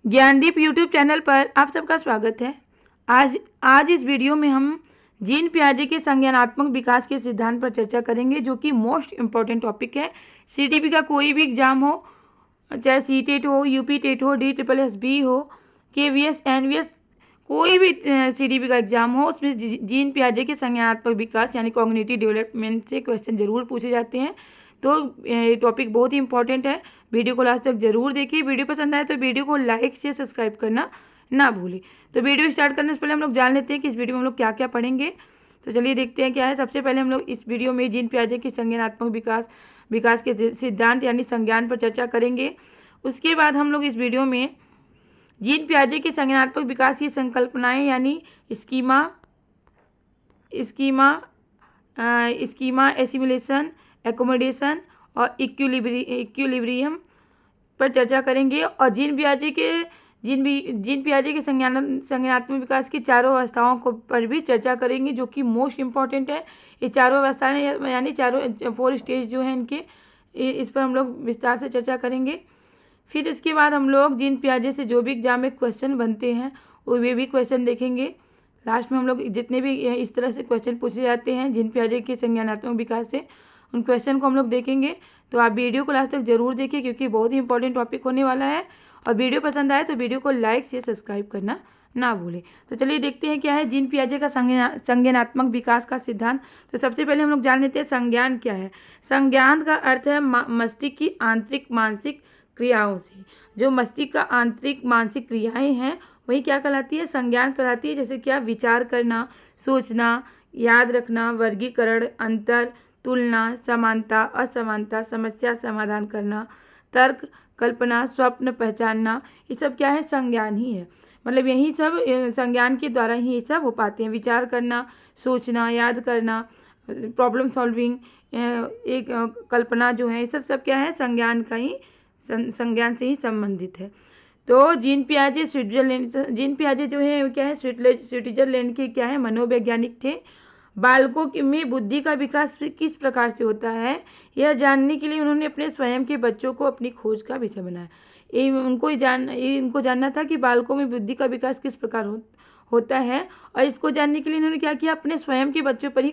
Gyandeep YouTube channel पर आप सबका स्वागत है। आज इस वीडियो में हम जीन पियाजे के संज्ञानात्मक विकास के सिद्धांत पर चर्चा करेंगे, जो कि मोस्ट इम्पॉर्टेंट टॉपिक है। सीटीपी का कोई भी एग्जाम हो, चाहे सीटेट हो, यूपी टेट हो, DSSB हो, KVS, NVS, कोई भी सीटीपी का एग्जाम हो, उसमें जीन पियाजे के संज्ञानात्मक विकास यानी कॉग्निटिव डेवलपमेंट से क्वेश्चन जरूर पूछे जाते हैं। तो ये टॉपिक बहुत ही इंपॉर्टेंट है। वीडियो को लास्ट तक जरूर देखिए। वीडियो पसंद आए तो वीडियो को लाइक से सब्सक्राइब करना ना भूलें। तो वीडियो स्टार्ट करने से पहले हम लोग जान लेते हैं कि इस वीडियो में हम लोग क्या क्या पढ़ेंगे। तो चलिए देखते हैं क्या है। सबसे पहले हम लोग इस वीडियो में जीन पियाजे के संज्ञानात्मक विकास के सिद्धांत यानी संज्ञान पर चर्चा करेंगे। उसके बाद हम लोग इस वीडियो में जीन पियाजे के संज्ञानात्मक विकास की संकल्पनाएं यानी स्कीमा, एसिमुलेशन, एकोमोडेशन और इक्विलिब्रियम पर चर्चा करेंगे। और जीन पियाजे के संज्ञानात्मक विकास की चारों अवस्थाओं को पर भी चर्चा करेंगे, जो कि मोस्ट इम्पॉर्टेंट है। ये चारों अवस्थाएं यानी चारों 4 स्टेज जो हैं इनके, इस पर हम लोग विस्तार से चर्चा करेंगे। फिर इसके बाद हम लोग जीन पियाजे से जो भी एग्जाम में क्वेश्चन बनते हैं वे भी क्वेश्चन देखेंगे। लास्ट में हम लोग जितने भी इस तरह से क्वेश्चन पूछे जाते हैं जीन पियाजे के संज्ञानात्मक विकास से, उन क्वेश्चन को हम लोग देखेंगे। तो आप वीडियो को लास्ट तक जरूर देखिए, क्योंकि बहुत ही इंपॉर्टेंट टॉपिक होने वाला है। और वीडियो पसंद आए तो वीडियो को लाइक से सब्सक्राइब करना ना भूलें। तो चलिए देखते हैं क्या है जीन पियाजे का संज्ञानात्मक विकास का सिद्धांत। तो सबसे पहले हम लोग जान लेते हैं संज्ञान क्या है। संज्ञान का अर्थ है मस्तिष्क की आंतरिक मानसिक क्रियाओं से। जो मस्तिष्क का आंतरिक मानसिक क्रियाएं हैं वही क्या कहलाती है, संज्ञान कहलाती है। जैसे क्या, विचार करना, सोचना, याद रखना, वर्गीकरण, अंतर, तुलना, समानता, असमानता, समस्या समाधान करना, तर्क, कल्पना, स्वप्न पहचानना, ये सब क्या है, संज्ञान ही है। मतलब यही सब संज्ञान के द्वारा ही ये सब हो पाते हैं। विचार करना, सोचना, याद करना, प्रॉब्लम सॉल्विंग, एक कल्पना जो है, ये सब क्या है, संज्ञान संज्ञान से ही संबंधित है। तो जीन पियाजे जो है क्या है, स्विट्जरलैंड के क्या है, मनोवैज्ञानिक थे। बालकों में बुद्धि का विकास किस प्रकार से होता है, यह जानने के लिए उन्होंने अपने स्वयं के बच्चों को अपनी खोज का विषय बनाया। इनको जानना था कि बालकों में बुद्धि का विकास किस प्रकार होता है। और इसको जानने के लिए इन्होंने क्या किया, अपने स्वयं के बच्चों पर ही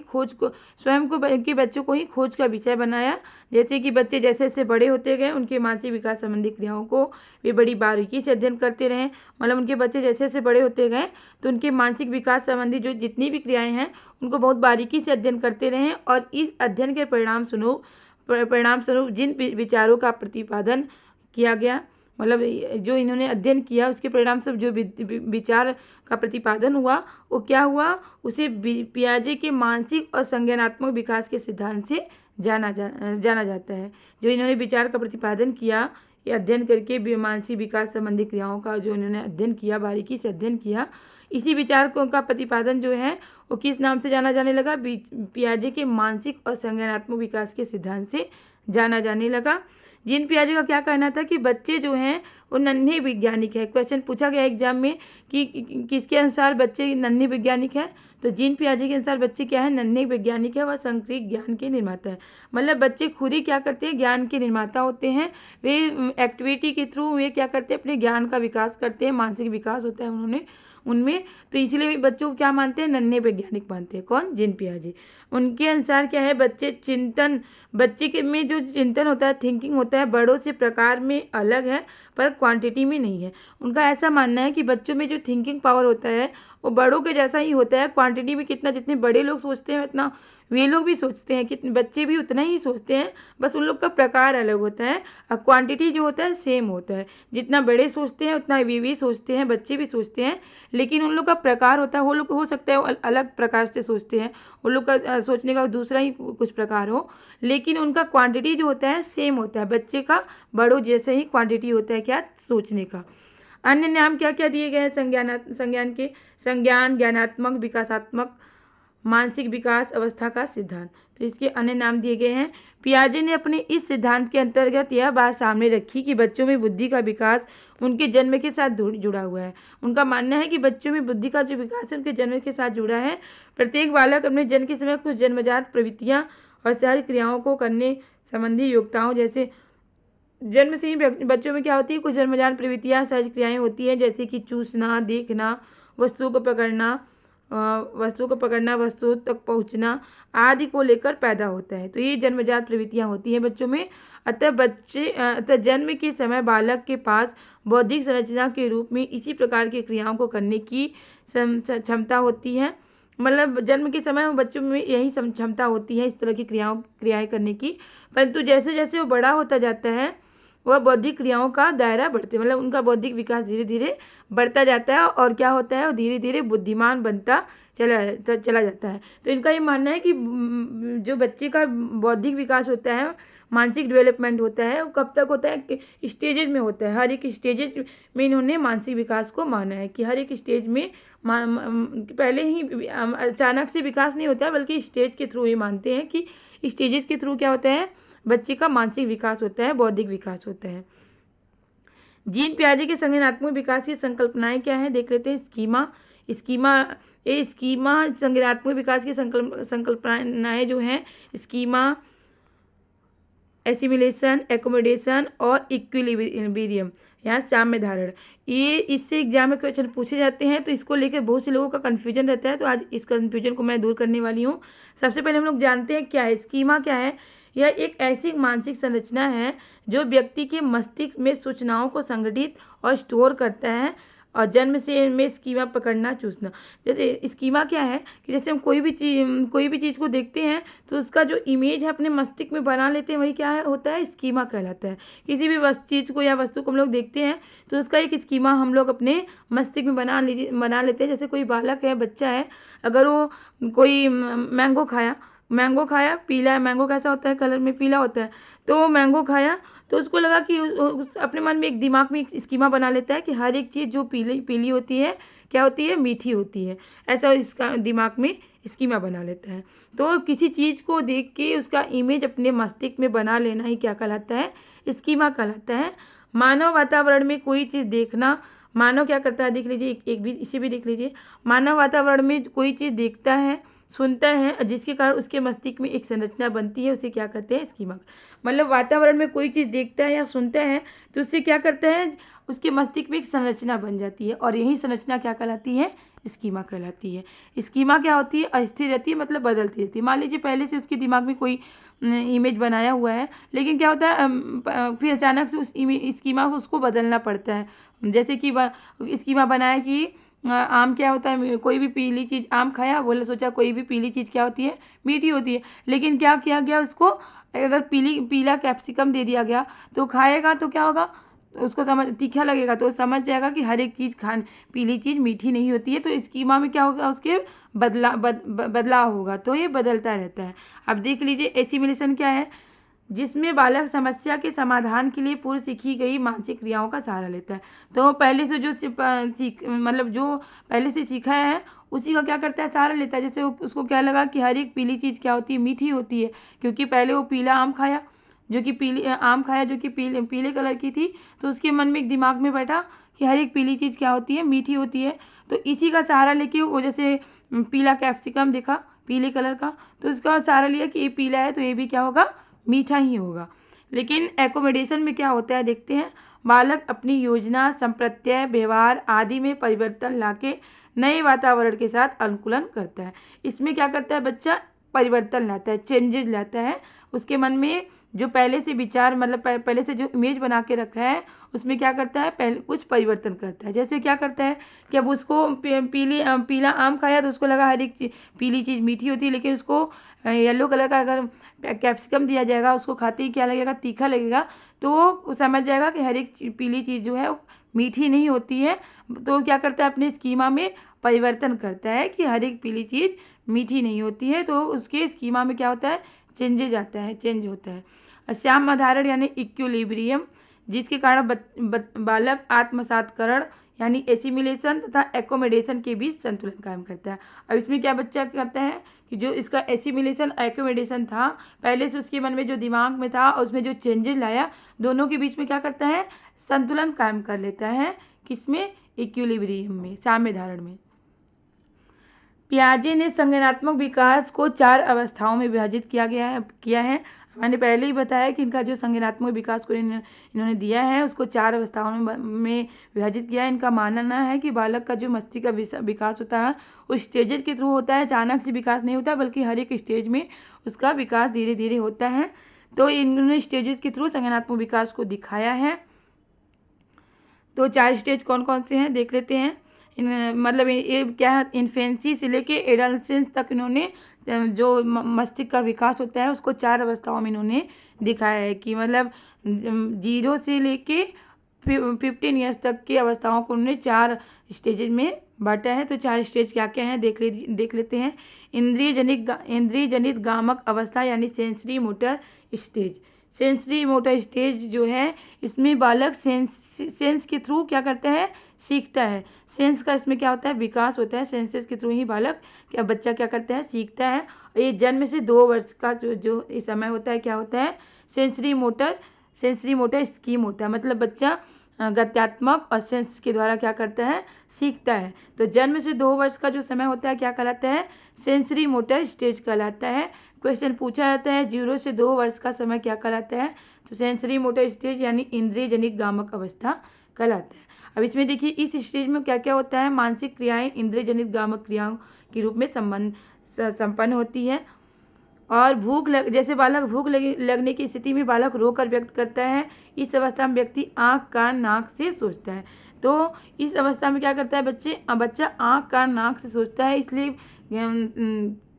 के बच्चों को ही खोज का विषय बनाया। जैसे कि बच्चे जैसे जैसे बड़े होते गए, उनके मानसिक विकास संबंधी क्रियाओं को वे बड़ी बारीकी से अध्ययन करते रहे। मतलब उनके बच्चे जैसे जैसे बड़े होते गए तो उनके मानसिक विकास संबंधी जो जितनी भी क्रियाएं हैं उनको बहुत बारीकी से अध्ययन करते रहे। और इस अध्ययन के परिणाम स्वरूप जिन विचारों का प्रतिपादन किया गया, मतलब जो इन्होंने अध्ययन किया उसके परिणाम से जो विचार का प्रतिपादन हुआ, वो क्या हुआ, उसे पियाजे के मानसिक और संज्ञानात्मक विकास के सिद्धांत से जाना जाता है। जो इन्होंने विचार का प्रतिपादन किया, ये अध्ययन करके मानसिक विकास संबंधी क्रियाओं का जो इन्होंने अध्ययन किया, बारीकी से अध्ययन किया, इसी विचार का प्रतिपादन जो है वो किस नाम से जाना जाने लगा, पियाजे के मानसिक और संज्ञानात्मक विकास के सिद्धांत से जाना जाने लगा। जीन पियाजे का क्या कहना था कि बच्चे जो हैं वो नन्हे वैज्ञानिक है। क्वेश्चन पूछा गया एग्जाम में कि किसके अनुसार बच्चे नन्हे वैज्ञानिक है, तो जीन पियाजे के अनुसार बच्चे क्या है, नन्हे वैज्ञानिक है, वह संक्रिय ज्ञान के निर्माता है। मतलब बच्चे खुद ही क्या करते हैं, ज्ञान के निर्माता होते हैं। वे एक्टिविटी के थ्रू वे क्या करते हैं, अपने ज्ञान का विकास करते हैं, मानसिक विकास होता है उनमें। तो इसलिए बच्चों को क्या मानते हैं, नन्हे वैज्ञानिक मानते हैं। कौन, जीन पियाजे। उनके अनुसार क्या है, बच्चे के में जो चिंतन होता है, थिंकिंग होता है, बड़ों से प्रकार में अलग है पर क्वांटिटी में नहीं है। उनका ऐसा मानना है कि बच्चों में जो थिंकिंग पावर होता है वो बड़ों के जैसा ही होता है। क्वांटिटी में कितना, जितने बड़े लोग सोचते हैं उतना वे लोग भी सोचते हैं, कितने बच्चे भी उतना ही सोचते हैं, बस उन लोग का प्रकार अलग होता है और क्वांटिटी जो होता है सेम होता है। जितना बड़े सोचते हैं उतना वे भी सोचते हैं, बच्चे भी सोचते हैं, लेकिन उन लोग का प्रकार होता है, वो लोग हो सकता है अलग प्रकार से सोचते हैं, उन लोग का सोचने का दूसरा ही कुछ प्रकार हो, लेकिन उनका क्वांटिटी जो होता है सेम होता है। बच्चे का बड़ों जैसे ही क्वांटिटी होता है क्या, सोचने का। अन्य नाम क्या क्या दिए गए हैं संज्ञान के, संज्ञान, ज्ञानात्मक, विकासात्मक, मानसिक विकास अवस्था का सिद्धांत। तो इसके अन्य नाम दिए गए हैं। पियाजे ने अपने इस सिद्धांत के अंतर्गत यह बात सामने रखी कि बच्चों में बुद्धि का विकास उनके जन्म के साथ जुड़ा हुआ है। उनका मानना है कि बच्चों में बुद्धि का जो विकास है उनके जन्म के साथ जुड़ा है। प्रत्येक बालक अपने जन्म के समय कुछ जन्मजात प्रवृत्तियां और शहरी क्रियाओं को करने संबंधी योग्यताओं जैसे जन्म से ही बच्चों में क्या होती है, कुछ जन्मजात प्रवृत्तियाँ सहज क्रियाएं होती हैं, जैसे कि चूसना, देखना, वस्तुओं को पकड़ना, वस्तु तक पहुंचना आदि को लेकर पैदा होता है। तो ये जन्मजात प्रवृत्तियां होती हैं बच्चों में। अतः जन्म के समय बालक के पास बौद्धिक संरचना के रूप में इसी प्रकार की क्रियाओं को करने की क्षमता होती है। मतलब जन्म के समय बच्चों में यही क्षमता होती है इस तरह की क्रियाएं करने की। परंतु जैसे जैसे वो बड़ा होता जाता है वह बौद्धिक क्रियाओं का दायरा बढ़ते, मतलब उनका बौद्धिक विकास धीरे धीरे बढ़ता जाता है और क्या होता है, वो धीरे धीरे बुद्धिमान बनता चला जाता है। तो इनका ये मानना है कि जो बच्चे का बौद्धिक विकास होता है, मानसिक डेवलपमेंट होता है, वो कब तक होता है, स्टेजेज में होता है। हर एक स्टेजेज में इन्होंने मानसिक विकास को माना है कि हर एक स्टेज में पहले ही अचानक से विकास नहीं होता है, बल्कि स्टेज के थ्रू ही मानते हैं कि स्टेजेस के थ्रू क्या होता है, बच्चे का मानसिक विकास होता है, बौद्धिक विकास होता है। जीन पियाजे के संज्ञानात्मक विकास की संकल्पनाएं क्या है, देख लेते हैं। स्कीमा संज्ञानात्मक विकास की संकल्पनाएं जो हैं, स्कीमा, एसिमिलेशन, एकोमोडेशन और इक्विलिब्रियम, यहाँ साम्य धारण। ये इससे एग्जाम में क्वेश्चन पूछे जाते हैं, तो इसको लेकर बहुत से लोगों का कन्फ्यूजन रहता है। तो आज इस कन्फ्यूजन को मैं दूर करने वाली हूँ। सबसे पहले हम लोग जानते हैं क्या है स्कीमा। क्या है, यह एक ऐसी मानसिक संरचना है जो व्यक्ति के मस्तिष्क में सूचनाओं को संगठित और स्टोर करता है और जन्म से में स्कीमा पकड़ना, चूसना। जैसे स्कीमा क्या है कि जैसे हम कोई भी चीज़ को देखते हैं तो उसका जो इमेज है अपने मस्तिष्क में बना लेते हैं, वही क्या है होता है, स्कीमा कहलाता है। किसी भी चीज़ को या वस्तु को हम लोग देखते हैं तो उसका एक स्कीमा हम लोग अपने मस्तिष्क में बना लेते हैं। जैसे कोई बालक है, बच्चा है, अगर वो कोई मैंगो खाया, पीला, मैंगो कैसा होता है, कलर में पीला होता है, तो मैंगो खाया तो उसको लगा कि अपने मन में एक दिमाग में एक स्कीमा बना लेता है कि हर एक चीज़ जो पीली होती है क्या होती है, मीठी होती है। ऐसा इसका दिमाग में स्कीमा बना लेता है। तो किसी चीज़ को देख के उसका इमेज अपने मस्तिष्क में बना लेना ही क्या कहलाता है, स्कीमा कहलाता है। मानव वातावरण में कोई चीज़ देखना, मानव क्या करता है, देख लीजिए, इसे भी देख लीजिए। मानव वातावरण में कोई चीज़ देखता है, सुनता है, जिसके कारण उसके मस्तिष्क में एक संरचना बनती है, उसे क्या कहते हैं, स्कीमा। मतलब वातावरण में कोई चीज़ देखता है या सुनता है तो उससे क्या करता है, उसके मस्तिष्क में एक संरचना बन जाती है और यही संरचना क्या कहलाती है, स्कीमा कहलाती है। स्कीमा क्या होती है, अस्थिर रहती है, मतलब बदलती रहती है। मान लीजिए पहले से उसके दिमाग में कोई इमेज बनाया हुआ है, लेकिन क्या होता है फिर अचानक से उस स्कीमा को उसको बदलना पड़ता है। जैसे कि स्कीमा बनाया कि आम क्या होता है, कोई भी पीली चीज़, आम खाया, बोले सोचा कोई भी पीली चीज़ क्या होती है, मीठी होती है। लेकिन क्या किया गया, उसको अगर पीला कैप्सिकम दे दिया गया तो खाएगा तो क्या होगा, उसको समझ तीखा लगेगा तो समझ जाएगा कि हर एक चीज़ पीली चीज़ मीठी नहीं होती है। तो स्कीमा में क्या होगा, उसके बदलाव होगा, तो ये बदलता रहता है। अब देख लीजिए एसिमिलेशन क्या है, जिसमें बालक समस्या के समाधान के लिए पूर्व सीखी गई मानसिक क्रियाओं का सहारा लेता है। तो पहले से जो मतलब जो पहले से सीखा है उसी का क्या करता है, सहारा लेता है। जैसे उसको क्या लगा कि हर एक पीली चीज़ क्या होती है, मीठी होती है, क्योंकि पहले वो पीला आम खाया जो कि पीले कलर की थी, तो उसके मन में एक दिमाग में बैठा कि हर एक पीली चीज़ क्या होती है, मीठी होती है। तो इसी का सहारा लेके वो जैसे पीला कैप्सिकम देखा पीले कलर का, तो उसका सहारा लिया कि ये पीला है तो ये भी क्या होगा, मीठा ही होगा। लेकिन एकोमोडेशन में क्या होता है, देखते हैं। बालक अपनी योजना, संप्रत्यय, व्यवहार आदि में परिवर्तन लाके नए वातावरण के साथ अनुकूलन करता है। इसमें क्या करता है बच्चा, परिवर्तन लाता है, चेंजेस लाता है। उसके मन में जो पहले से विचार, मतलब पहले से जो इमेज बना के रखा है उसमें क्या करता है, पहले कुछ परिवर्तन करता है। जैसे क्या करता है कि अब उसको पीला आम खाया तो उसको लगा हर एक पीली चीज़ मीठी होती है, लेकिन उसको येलो कलर का अगर कैप्सिकम दिया जाएगा, उसको खाते ही क्या लगेगा, तीखा लगेगा, तो वो समझ जाएगा कि हर एक पीली चीज़ जो है वो मीठी नहीं होती है। तो क्या करता है, अपने स्कीमा में परिवर्तन करता है कि हर एक पीली चीज़ मीठी नहीं होती है। तो उसके स्कीमा में क्या होता है, चेंज होता है। साम्य धारण यानी इक्विलिब्रियम, जिसके कारण बालक आत्मसातकरण यानी एसिमिलेशन तथा एकोमोडेशन के बीच संतुलन कायम करता है। अब इसमें क्या बच्चा करता है कि जो इसका एसिमिलेशन एकोमोडेशन था, पहले से उसके मन में जो दिमाग में था और उसमें जो चेंजेस लाया, दोनों के बीच में क्या करता है, संतुलन कायम कर लेता है। किसमें, इक्विलिब्रियम में, साम्य धारण में। पियाजे ने संज्ञानात्मक विकास को 4 अवस्थाओं में विभाजित किया है। मैंने पहले ही बताया कि इनका जो संज्ञानात्मक विकास को इन्होंने दिया है उसको 4 अवस्थाओं में विभाजित किया है। इनका मानना है कि बालक का जो मस्तिष्क का विकास होता है उस स्टेजेस के थ्रू होता है, अचानक से विकास नहीं होता बल्कि हर एक स्टेज में उसका विकास धीरे धीरे होता है। तो इन्होंने स्टेजेस के थ्रू संज्ञानात्मक विकास को दिखाया है। तो 4 स्टेज कौन कौन से हैं देख लेते हैं। मतलब ये क्या है, इन्फेंसी से लेके एडोलेसेंस तक इन्होंने जो मस्तिष्क का विकास होता है उसको 4 अवस्थाओं में इन्होंने दिखाया है कि मतलब 0 से लेके 15 ईयर्स तक की अवस्थाओं को उन्होंने 4 स्टेजेस में बांटा है। तो 4 स्टेज क्या क्या हैं देख लेते हैं। इंद्रिय जनित गामक अवस्था यानी sensory motor stage. Sensory motor stage जो है इसमें बालक सेंस के थ्रू क्या करता है, सीखता है। सेंस का इसमें क्या होता है, विकास होता है। सेंसेस के थ्रू ही बच्चा क्या करता है, सीखता है। और ये जन्म से 2 वर्ष का जो समय होता है क्या होता है, सेंसरी मोटर स्कीम होता है। मतलब बच्चा गत्यात्मक और सेंस के द्वारा क्या करता है, सीखता है। तो जन्म से 2 वर्ष का जो समय होता है क्या कहलाता है, सेंसरी मोटर स्टेज कहलाता है। क्वेश्चन पूछा जाता है 0 से 2 वर्ष का समय क्या कहलाता है, तो सेंसरी मोटर स्टेज यानी इंद्रिय जनित गामक अवस्था कहलाता है। अब इसमें देखिए इस स्टेज में क्या क्या होता है, मानसिक क्रियाएं इंद्रिय जनित गामक क्रियाओं के रूप में संपन्न होती है। और जैसे बालक भूख लगने की स्थिति में बालक रोकर व्यक्त करता है। इस अवस्था में व्यक्ति आँख कान नाक से सोचता है। तो इस अवस्था में क्या करता है बच्चा आँख कान नाक से सोचता है। इसलिए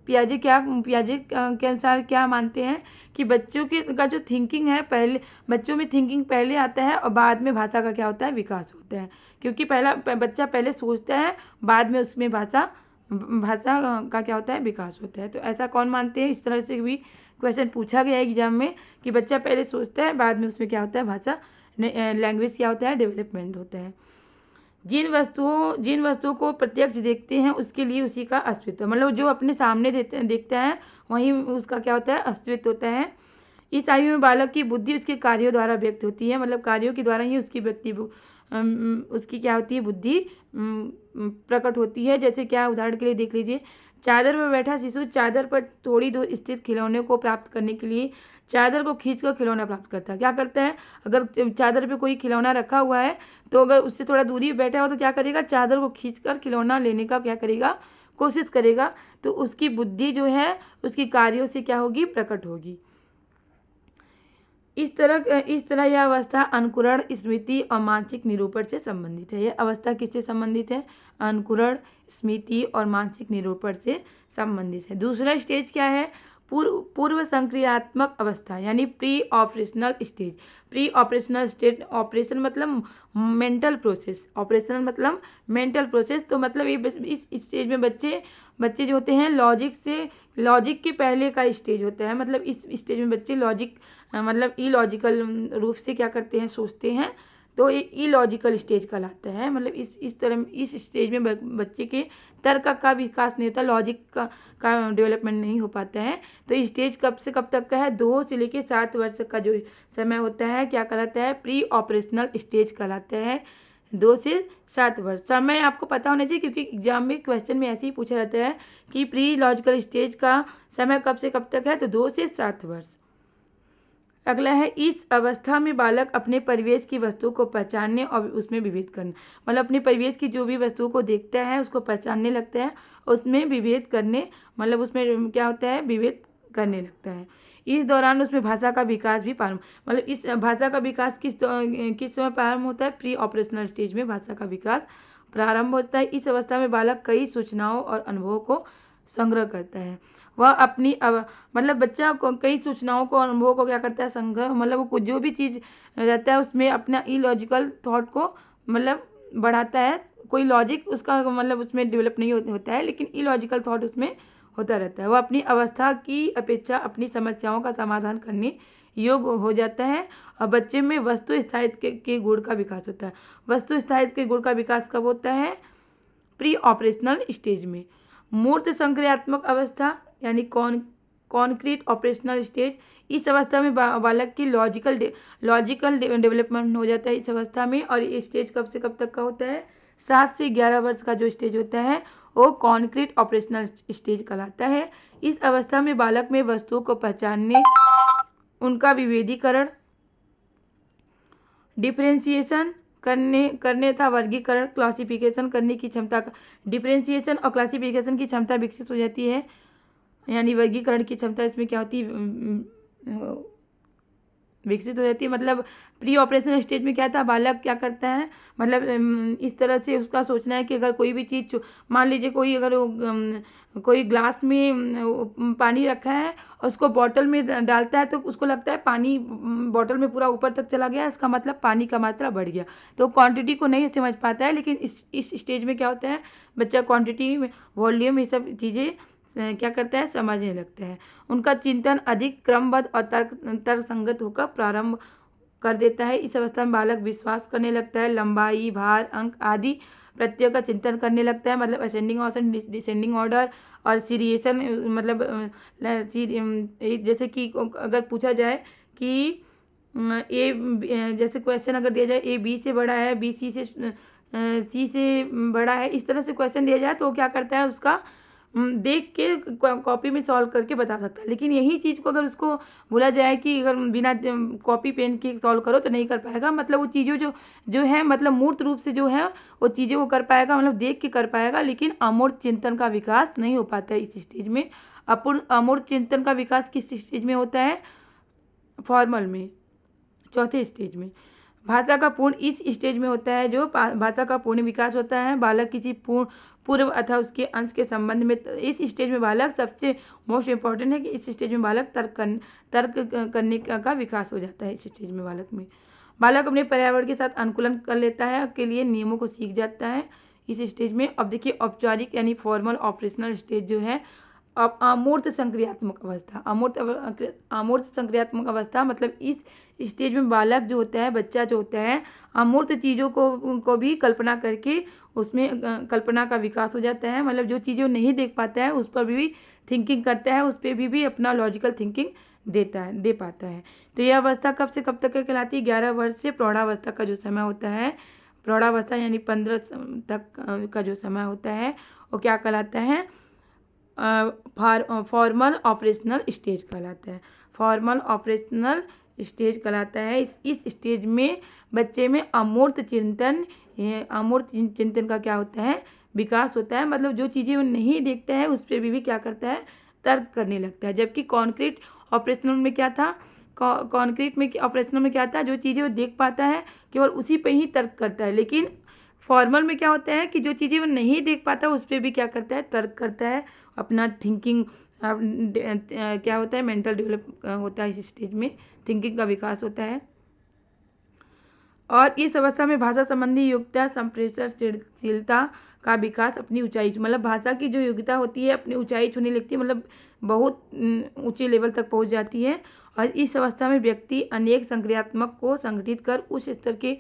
पियाजे के अनुसार क्या मानते हैं कि बच्चों का जो थिंकिंग है बच्चों में थिंकिंग पहले आता है और बाद में भाषा का क्या होता है, विकास होता है। क्योंकि बच्चा पहले सोचता है, बाद में उसमें भाषा का क्या होता है, विकास होता है। तो ऐसा कौन मानते हैं, इस तरह से भी क्वेश्चन पूछा गया है एग्जाम में कि बच्चा पहले सोचता है, बाद में उसमें क्या होता है, भाषा लैंग्वेज क्या होता है, डेवलपमेंट होता है। जिन वस्तुओं को प्रत्यक्ष देखते हैं उसके लिए उसी का अस्तित्व, मतलब जो अपने सामने देखता है वहीं उसका क्या होता है, अस्तित्व होता है। इस आयु में बालक की बुद्धि उसके कार्यों द्वारा व्यक्त होती है। मतलब कार्यों के द्वारा ही उसकी क्या होती है, बुद्धि प्रकट होती है। जैसे क्या, उदाहरण के लिए देख लीजिए, चादर पर बैठा शिशु चादर पर थोड़ी दूर स्थित खिलौने को प्राप्त करने के लिए चादर को खींचकर खिलौना प्राप्त करता है। क्या करता है, अगर चादर पे कोई खिलौना रखा हुआ है तो अगर उससे थोड़ा दूरी बैठा हो तो क्या करेगा, चादर को खींचकर खिलौना लेने का क्या करेगा, कोशिश करेगा। तो उसकी बुद्धि जो है उसकी कार्यों से क्या होगी, प्रकट होगी। इस तरह यह अवस्था अनुकरण, स्मृति और मानसिक निरूपण से संबंधित है। यह अवस्था किससे संबंधित है, अनुकरण, स्मृति और मानसिक निरूपण से संबंधित है। दूसरा स्टेज क्या है, पूर्व संक्रियात्मक अवस्था यानी pre operational stage. Pre operational stage, operation मतलब मेंटल प्रोसेस, ऑपरेशनल मतलब मेंटल प्रोसेस। तो मतलब इस स्टेज में बच्चे जो होते हैं लॉजिक के पहले का स्टेज होता है। मतलब इस स्टेज में बच्चे मतलब इलॉजिकल रूप से क्या करते हैं, सोचते हैं। तो ये इलॉजिकल स्टेज कहलाता है। मतलब इस स्टेज में बच्चे के तर्क का विकास नहीं होता, लॉजिक का डेवलपमेंट नहीं हो पाता है। तो ये स्टेज कब से कब तक का है, 2 से लेकर 7 वर्ष का जो समय होता है क्या कहलाता है, प्री ऑपरेशनल स्टेज कहलाता है। 2 से 7 वर्ष समय आपको पता होना चाहिए, क्योंकि एग्जाम में क्वेश्चन में ऐसे ही पूछा जाता है कि प्री लॉजिकल स्टेज का समय कब से कब तक है, तो 2 से 7 वर्ष। अगला है, इस अवस्था में बालक अपने परिवेश की वस्तुओं को पहचानने और उसमें विभेद करना, मतलब अपने परिवेश की जो भी वस्तुओं को देखता है उसको पहचानने लगता है, उसमें विभेद करने, मतलब उसमें क्या होता है, विभेद करने लगता है। इस दौरान उसमें भाषा का विकास भी मतलब इस भाषा का विकास किस समय प्रारंभ होता है, प्री ऑपरेशनल स्टेज में भाषा का विकास प्रारंभ होता है। इस अवस्था में बालक कई सूचनाओं और अनुभवों को संग्रह करता है। वह अपनी मतलब बच्चा कई सूचनाओं को, अनुभवों को क्या करता है, संग्रह, मतलब वो जो भी चीज़ रहता है उसमें अपना इलॉजिकल थॉट को मतलब बढ़ाता है। कोई लॉजिक उसका मतलब उसमें डेवलप नहीं होता है, लेकिन इलॉजिकल थॉट उसमें होता रहता है। वह अपनी अवस्था की अपेक्षा अपनी समस्याओं का समाधान करने योग्य हो जाता है और बच्चे में वस्तु स्थायित्व के गुण का विकास होता है। वस्तु स्थायित्व के गुण का विकास कब होता है, प्री ऑपरेशनल स्टेज में। मूर्त संक्रियात्मक अवस्था यानी कॉन्क्रीट ऑपरेशनल स्टेज, इस अवस्था में बालक की लॉजिकल डेवलपमेंट हो जाता है इस अवस्था में। और ये स्टेज कब से कब तक का होता है, 7 से 11 वर्ष का जो स्टेज होता है वो कॉन्क्रीट ऑपरेशनल स्टेज कहलाता है। इस अवस्था में बालक में वस्तुओं को पहचानने, उनका विभेदीकरण, डिफरेंशिएशन करने तथा वर्गीकरण, क्लासिफिकेशन करने की क्षमता का, डिफरेंशिएशन और क्लासिफिकेशन की क्षमता विकसित हो जाती है, यानी वर्गीकरण की क्षमता इसमें क्या होती है, विकसित हो जाती है। मतलब प्री ऑपरेशनल स्टेज में क्या था, बालक क्या करता है, मतलब इस तरह से उसका सोचना है कि अगर कोई भी चीज़, मान लीजिए कोई अगर कोई ग्लास में पानी रखा है और उसको बॉटल में डालता है तो उसको लगता है पानी बॉटल में पूरा ऊपर तक चला गया, इसका मतलब पानी का मात्रा बढ़ गया, तो क्वांटिटी को नहीं समझ पाता है। लेकिन इस स्टेज में क्या होता है, बच्चा क्वांटिटी, वॉल्यूम, ये सब चीज़ें क्या करता है, समझने लगता है। उनका चिंतन अधिक क्रमबद्ध और तर्क संगत होकर प्रारंभ कर देता है। इस अवस्था में बालक विश्वास करने लगता है, लंबाई, भार, अंक आदि प्रत्ययों का चिंतन करने लगता है, मतलब असेंडिंग ऑर्डर, डिसेंडिंग ऑर्डर और सीरिएशन, मतलब जैसे कि अगर पूछा जाए कि जैसे क्वेश्चन अगर दिया जाए ए बी से बड़ा है, बी सी से बड़ा है, इस तरह से क्वेश्चन दिया जाए तो वो क्या करता है, उसका देख के कॉपी में सॉल्व करके बता सकता है। लेकिन यही चीज़ को अगर उसको बोला जाए कि अगर बिना कॉपी पेन के सॉल्व करो तो नहीं कर पाएगा। मतलब वो चीज़ें जो है, मतलब मूर्त रूप से जो है वो चीज़ें वो कर पाएगा, मतलब देख के कर पाएगा, लेकिन अमूर्त चिंतन का विकास नहीं हो पाता है इस स्टेज में। अपूर्ण अमूर्त चिंतन का विकास किस स्टेज में होता है, फॉर्मल में, चौथे स्टेज में। भाषा का पूर्ण इस स्टेज में होता है, जो भाषा का पूर्ण विकास होता है। बालक किसी पूर्व अथवा उसके अंश के संबंध में, इस स्टेज में बालक सबसे मोस्ट इम्पॉर्टेंट है कि इस स्टेज में बालक तर्क करने का विकास हो जाता है। इस स्टेज में बालक अपने पर्यावरण के साथ अनुकूलन कर लेता है, के लिए नियमों को सीख जाता है इस स्टेज में। अब देखिए औपचारिक यानी फॉर्मल ऑपरेशनल स्टेज जो है, अब अमूर्त संक्रियात्मक अवस्था, अमूर्त संक्रियात्मक अवस्था, मतलब इस स्टेज में बालक जो होता है, बच्चा जो होता है, अमूर्त चीज़ों को भी कल्पना करके उसमें कल्पना का विकास हो जाता है। मतलब जो चीज़ें नहीं देख पाता है उस पर भी थिंकिंग करता है, उस पर भी अपना लॉजिकल थिंकिंग दे पाता है। तो यह अवस्था कब से कब तक कहलाती है, 11 वर्ष से प्रौढ़ावस्था का जो समय होता है, प्रौढ़ावस्था यानी 15 तक का जो समय होता है वो क्या कहलाता है, फॉर्मल ऑपरेशनल स्टेज कहलाता है। फॉर्मल ऑपरेशनल स्टेज कहलाता है। इस स्टेज में बच्चे में अमूर्त चिंतन का क्या होता है, विकास होता है। मतलब जो चीज़ें वो नहीं देखता है उस पर भी क्या करता है, तर्क करने लगता है। जबकि कॉन्क्रीट ऑपरेशनल में क्या था, ऑपरेशनल में क्या था, जो चीज़ें वो देख पाता है केवल उसी पे ही तर्क करता है। लेकिन फॉर्मल में क्या होता है कि जो चीज़ें वो नहीं देख पाता उस पर भी क्या करता है, तर्क करता है, अपना थिंकिंग क्या होता है, मेंटल डेवलप होता है। इस स्टेज में थिंकिंग का विकास होता है। और इस अवस्था में भाषा संबंधी योग्यता, संप्रेषणशीलता का विकास अपनी ऊंचाई, मतलब भाषा की जो योग्यता होती है अपनी ऊंचाई छूने लगती है, मतलब बहुत ऊंचे लेवल तक पहुंच जाती है। और इस अवस्था में व्यक्ति अनेक संक्रियात्मक को संगठित कर उस स्तर के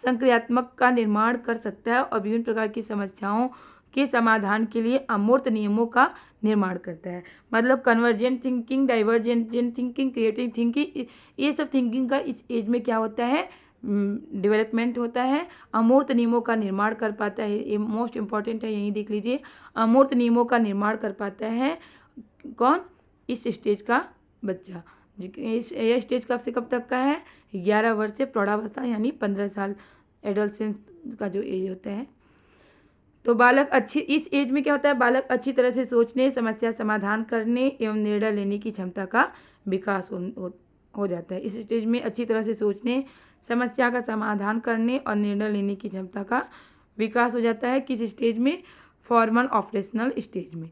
संक्रियात्मक का निर्माण कर सकता है और विभिन्न प्रकार की समस्याओं के समाधान के लिए अमूर्त नियमों का निर्माण करता है। मतलब convergent thinking, divergent thinking, creative thinking, ये सब थिंकिंग का इस एज में क्या होता है, डेवलपमेंट होता है। अमूर्त नियमों का निर्माण कर पाता है, ये मोस्ट इम्पॉर्टेंट है, यहीं देख लीजिए। अमूर्त नियमों का निर्माण कर पाता है कौन, इस स्टेज का बच्चा। यह स्टेज कब से कब तक का है, 11 वर्ष से प्रौढ़ावस्था यानी 15 साल एडोलसेंस का जो एज होता है। तो बालक इस एज में क्या होता है, बालक अच्छी तरह से सोचने, समस्या समाधान करने एवं निर्णय लेने की क्षमता का विकास हो जाता है। इस स्टेज में अच्छी तरह से सोचने, समस्या का समाधान करने और निर्णय लेने की क्षमता का विकास हो जाता है। किस स्टेज में, फॉर्मल ऑपरेशनल स्टेज में।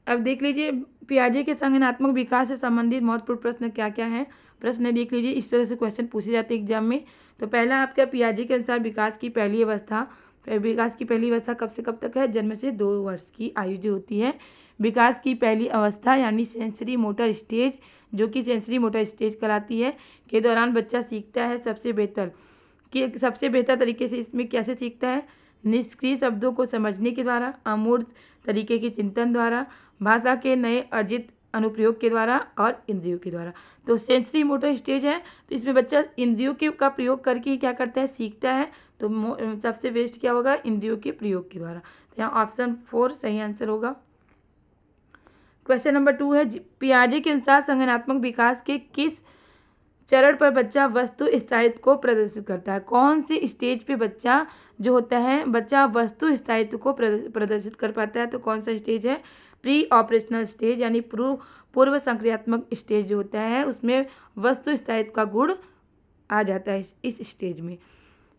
अब देख लीजिए पियाजे के संज्ञानात्मक विकास से संबंधित महत्वपूर्ण प्रश्न क्या क्या है। प्रश्न देख लीजिए, इस तरह से क्वेश्चन पूछे जाते हैं एग्जाम में। तो पहला आपका पियाजे के अनुसार विकास की पहली अवस्था कब से कब तक है, जन्म से 2 वर्ष की आयु जो होती है। विकास की पहली अवस्था यानी सेंसरी मोटर स्टेज, जो कि सेंसरी मोटर स्टेज कहलाती है, के दौरान बच्चा सीखता है सबसे बेहतर तरीके से। इसमें कैसे सीखता है, निष्क्रिय शब्दों को समझने के द्वारा, अमूर्त तरीके के चिंतन द्वारा, भाषा के नए अर्जित अनुप्रयोग के द्वारा और इंद्रियों के द्वारा। तो सेंसरी मोटर स्टेज है, तो इसमें बच्चा इंद्रियों के का प्रयोग करके ही क्या करता है, सीखता है। तो सबसे बेस्ट क्या होगा, इंद्रियों के प्रयोग के द्वारा। तो यहाँ ऑप्शन 4 सही आंसर होगा। क्वेश्चन नंबर 2 है, पियाजे के अनुसार संज्ञानात्मक विकास के किस चरण पर बच्चा वस्तु स्थायित्व को प्रदर्शित करता है? कौन सी स्टेज पे बच्चा जो होता है, बच्चा वस्तु स्थायित्व को प्रदर्शित कर पाता है? तो कौन सा स्टेज है, प्री ऑपरेशनल स्टेज, यानी पूर्व संक्रियात्मक स्टेज जो होता है उसमें वस्तु स्थायित्व का गुण आ जाता है इस स्टेज में।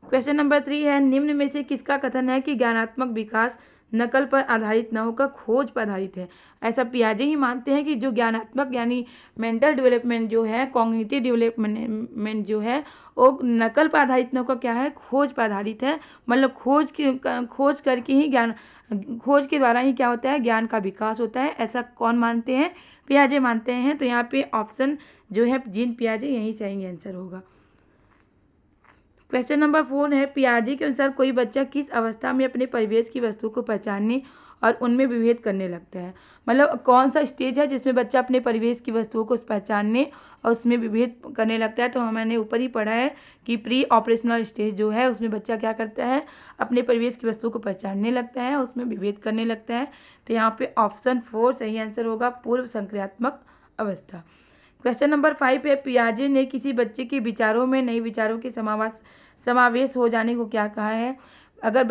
क्वेश्चन नंबर 3 है, निम्न में से किसका कथन है कि ज्ञानात्मक विकास नकल पर आधारित न होकर खोज पर आधारित है? ऐसा पियाजे ही मानते हैं कि जो ज्ञानात्मक यानी मेंटल डेवलपमेंट जो है, कॉग्निटिव डेवलपमेंट जो है वो नकल पर आधारित न होकर क्या है, खोज पर आधारित है। मतलब खोज करके ही खोज के द्वारा ही क्या होता है, ज्ञान का विकास होता है। ऐसा कौन मानते हैं, पियाजे मानते हैं। तो यहाँ पे ऑप्शन जो है जीन पियाजे यही सही आंसर होगा। क्वेश्चन नंबर 4 है, पियाजे के अनुसार कोई बच्चा किस अवस्था में अपने परिवेश की वस्तु को पहचानने और उनमें विभेद करने लगता है? मतलब कौन सा स्टेज है जिसमें बच्चा अपने परिवेश की वस्तुओं को पहचानने और उसमें विभेद करने लगता है? तो मैंने ऊपर ही पढ़ा है कि प्री ऑपरेशनल स्टेज जो है उसमें बच्चा क्या करता है, अपने परिवेश की वस्तुओं को पहचानने लगता है, उसमें विभेद करने लगता है। तो यहाँ पे ऑप्शन 4 सही आंसर होगा, पूर्व संक्रियात्मक अवस्था। क्वेश्चन नंबर 5 है, पियाजे ने किसी बच्चे के विचारों में नए विचारों के समावेश हो जाने को क्या कहा है? अगर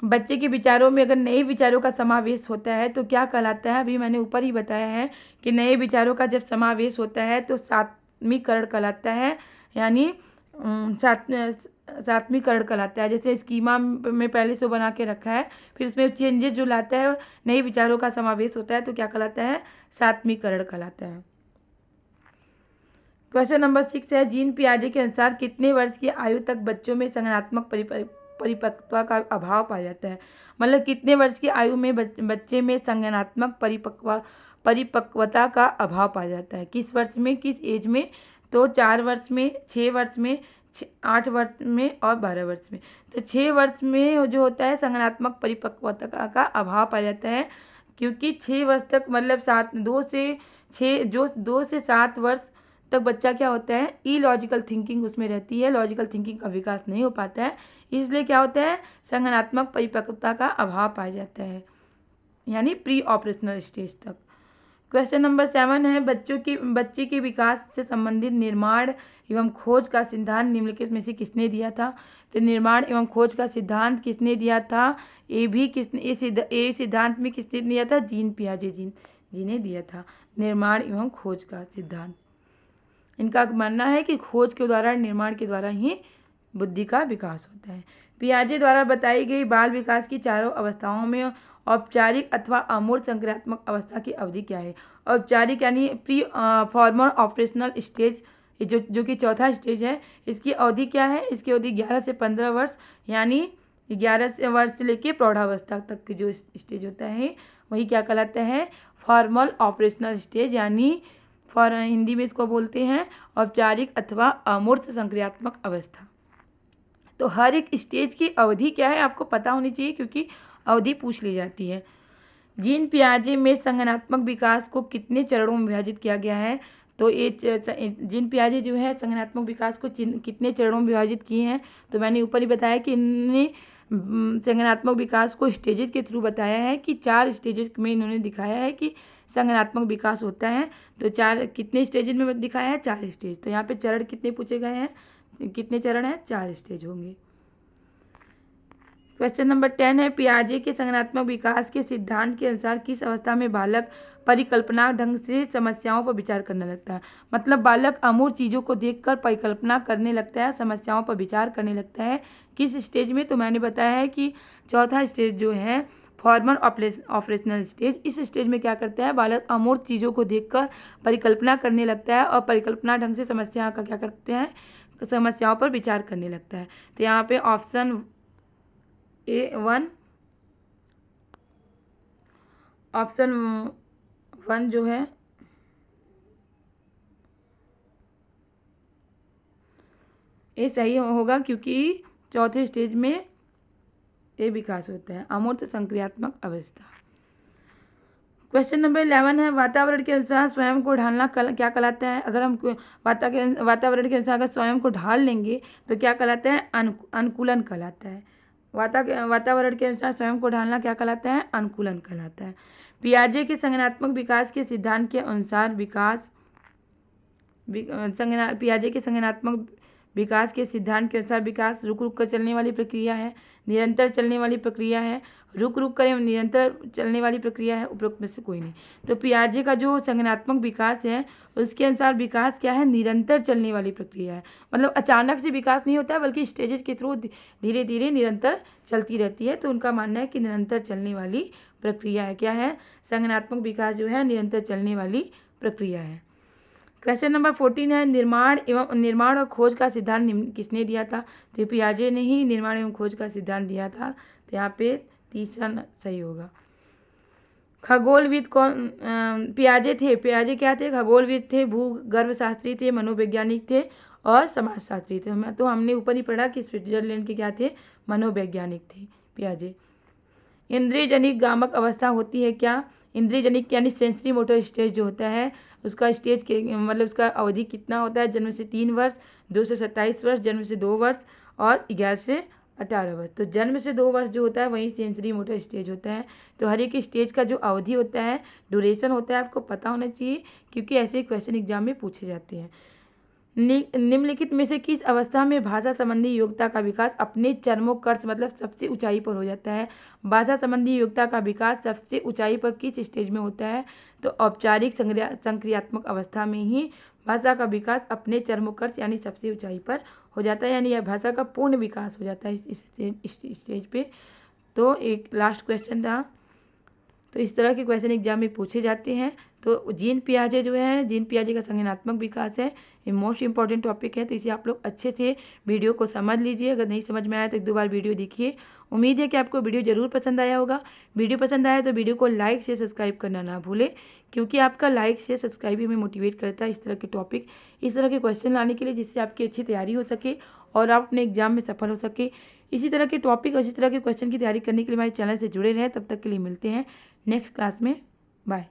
बच्चे के विचारों में अगर नए विचारों का समावेश होता है तो क्या कहलाता है? अभी मैंने ऊपर ही बताया है कि नए विचारों का जब समावेश होता है तो सात्मीकरण कहलाता है, यानी सात्मीकरण कहलाता है। जैसे स्कीमा में पहले से बना के रखा है, फिर इसमें चेंजेस जो लाता है, नए विचारों का समावेश होता है, तो क्या कहलाता है, सात्मीकरण कहलाता है। क्वेश्चन नंबर 6 है, जीन पियाजे के अनुसार कितने वर्ष की आयु तक बच्चों में संज्ञानात्मक परिपक्वता का अभाव पाया जाता है? मतलब कितने वर्ष की आयु में बच्चे में संज्ञानात्मक परिपक्वता का अभाव पाया जाता है? किस वर्ष में, किस एज में? तो 4 वर्ष में, 6 वर्ष में, 8 वर्ष में और 12 वर्ष में। तो 6 वर्ष में जो होता है संज्ञानात्मक परिपक्वता का अभाव पाया जाता है, क्योंकि 6 वर्ष तक मतलब 2 से 7 वर्ष तक बच्चा क्या होता है, इलॉजिकल थिंकिंग उसमें रहती है, लॉजिकल थिंकिंग का विकास नहीं हो पाता है, इसलिए क्या होता है, संज्ञानात्मक परिपक्वता का अभाव पाया जाता है, यानी प्री ऑपरेशनल स्टेज तक। क्वेश्चन नंबर 7 है, बच्चे के विकास से संबंधित निर्माण एवं खोज का सिद्धांत निम्नलिखित में से किसने दिया था? तो निर्माण एवं खोज का सिद्धांत किसने दिया था? ए सिद्धांत में किसने दिया था? जीन पियाजे जी ने दिया था निर्माण एवं खोज का सिद्धांत। इनका मानना है कि खोज के द्वारा, निर्माण के द्वारा ही बुद्धि का विकास होता है। पियाजे द्वारा बताई गई बाल विकास की चारों अवस्थाओं में औपचारिक अथवा अमूर्त संक्रियात्मक अवस्था की अवधि क्या है? औपचारिक यानी प्री फॉर्मल ऑपरेशनल स्टेज, जो कि चौथा स्टेज है, इसकी अवधि क्या है? इसकी अवधि 11 से 15 वर्ष, यानी 11 वर्ष से लेकर प्रौढ़ावस्था तक की जो स्टेज होता है वही क्या कहलाता है, फॉर्मल ऑपरेशनल स्टेज, यानी हिंदी में इसको बोलते हैं औपचारिक अथवा अमूर्त संक्रियात्मक अवस्था। तो हर एक स्टेज की अवधि क्या है आपको पता होनी चाहिए, क्योंकि अवधि पूछ ली जाती है। जीन पियाजे में संज्ञानात्मक विकास को कितने चरणों में विभाजित किया गया है? तो ये जीन पियाजे जो है संज्ञानात्मक विकास को कितने चरणों में विभाजित किए हैं? तो मैंने ऊपर ही बताया कि इन्होंने संज्ञानात्मक विकास को स्टेजेस के थ्रू बताया है कि 4 स्टेजेस में इन्होंने दिखाया है कि संज्ञानात्मक विकास होता है। तो 4 कितने स्टेजेस में दिखाया है? 4 स्टेज। तो यहाँ पे चरण कितने पूछे गए हैं, कितने चरण हैं? 4 स्टेज होंगे। क्वेश्चन नंबर 10 है, पियाजे के संज्ञानात्मक विकास के सिद्धांत के अनुसार किस अवस्था में बालक परिकल्पना ढंग से समस्याओं पर विचार करने लगता है? मतलब बालक अमूर्त चीज़ों को देखकर परिकल्पना करने लगता है, समस्याओं पर विचार करने लगता है। किस स्टेज में? तो मैंने बताया है कि चौथा स्टेज जो है फॉर्मल ऑपरेशनल स्टेज, इस स्टेज में क्या करता है, बालक अमूर्त चीज़ों को देखकर परिकल्पना करने लगता है और परिकल्पना ढंग से समस्या का क्या करते हैं, समस्याओं पर विचार करने लगता है। तो यहाँ पे ऑप्शन ऑप्शन 1 जो है ये सही होगा, क्योंकि चौथे स्टेज में ये विकास होता है, अमूर्त संक्रियात्मक अवस्था। क्वेश्चन नंबर 11 है, वातावरण के अनुसार स्वयं को ढालना क्या कहलाता है। अगर हम वातावरण के अनुसार अगर स्वयं को ढाल लेंगे तो क्या कहलाता है, अनुकूलन कहलाता है। वातावरण के अनुसार स्वयं को ढालना क्या कहलाता है, अनुकूलन कहलाता है। पियाजे के संज्ञानात्मक विकास के सिद्धांत के अनुसार पियाजे के संज्ञानात्मक विकास के सिद्धांत के अनुसार विकास रुक रुक कर चलने वाली प्रक्रिया है, निरंतर चलने वाली प्रक्रिया है, रुक रुक कर निरंतर चलने वाली प्रक्रिया है, उपरोक्त में से कोई नहीं। तो पियाजे का जो संज्ञानात्मक विकास है उसके अनुसार विकास क्या है, निरंतर चलने वाली प्रक्रिया है। मतलब अचानक से विकास नहीं होता है बल्कि स्टेजेस के थ्रू धीरे धीरे निरंतर चलती रहती है। तो उनका मानना है कि निरंतर चलने वाली प्रक्रिया है। क्या है, संज्ञानात्मक विकास जो है निरंतर चलने वाली प्रक्रिया है। क्वेश्चन नंबर 14 है, निर्माण और खोज का सिद्धांत किसने दिया था। तो पियाजे ने ही निर्माण एवं खोज का सिद्धांत दिया था। तो यहाँ पे तीसरा सही होगा। खगोलविद कौन पियाजे थे। पियाजे क्या थे, खगोलविद थे, भूगर्भशास्त्री थे, मनोवैज्ञानिक थे और समाजशास्त्री थे। तो हमने ऊपर ही पढ़ा कि स्विट्जरलैंड के क्या थे, मनोवैज्ञानिक थे पियाजे। इंद्रियजनिक गामक अवस्था होती है क्या। इंद्रियजनिक यानी सेंसरी मोटर स्टेज जो होता है उसका स्टेज के मतलब उसका अवधि कितना होता है, जन्म से 3 वर्ष, 2 से 27 वर्ष, जन्म से 2 वर्ष और 11 से 18 वर्ष। तो जन्म से 2 वर्ष जो होता है वही सेंसरी मोटर स्टेज होता है। तो हर एक स्टेज का जो अवधि होता है, ड्यूरेशन होता है, आपको पता होना चाहिए क्योंकि ऐसे क्वेश्चन एग्जाम में पूछे जाते हैं। निम्नलिखित में से किस अवस्था में भाषा संबंधी योग्यता का विकास अपने चरमोत्कर्ष मतलब सबसे ऊंचाई पर हो जाता है। भाषा संबंधी योग्यता का विकास सबसे ऊंचाई पर किस स्टेज में होता है। तो औपचारिक संक्रियात्मक अवस्था में ही भाषा का विकास अपने चरमोत्कर्ष यानी सबसे ऊंचाई पर हो जाता है, यानी यह भाषा का पूर्ण विकास हो जाता है इस स्टेज पे। तो एक लास्ट क्वेश्चन था। तो इस तरह के क्वेश्चन एग्जाम में पूछे जाते हैं। तो जीन पियाजे जो है, जीन पियाजे का संज्ञानात्मक विकास है, ये मोस्ट इंपॉर्टेंट टॉपिक है। तो इसे आप लोग अच्छे से वीडियो को समझ लीजिए। अगर नहीं समझ में आया तो 1-2 बार वीडियो देखिए। उम्मीद है कि आपको वीडियो जरूर पसंद आया होगा। वीडियो पसंद आया तो वीडियो को लाइक से सब्सक्राइब करना ना भूलें, क्योंकि आपका लाइक से सब्सक्राइब ही हमें मोटिवेट करता है इस तरह के टॉपिक, इस तरह के क्वेश्चन लाने के लिए, जिससे आपकी अच्छी तैयारी हो सके और आप अपने एग्जाम में सफल हो सके। इसी तरह के टॉपिक और इसी तरह के क्वेश्चन की तैयारी करने के लिए हमारे चैनल से जुड़े रहें। तब तक के लिए मिलते हैं नेक्स्ट क्लास में। बाय।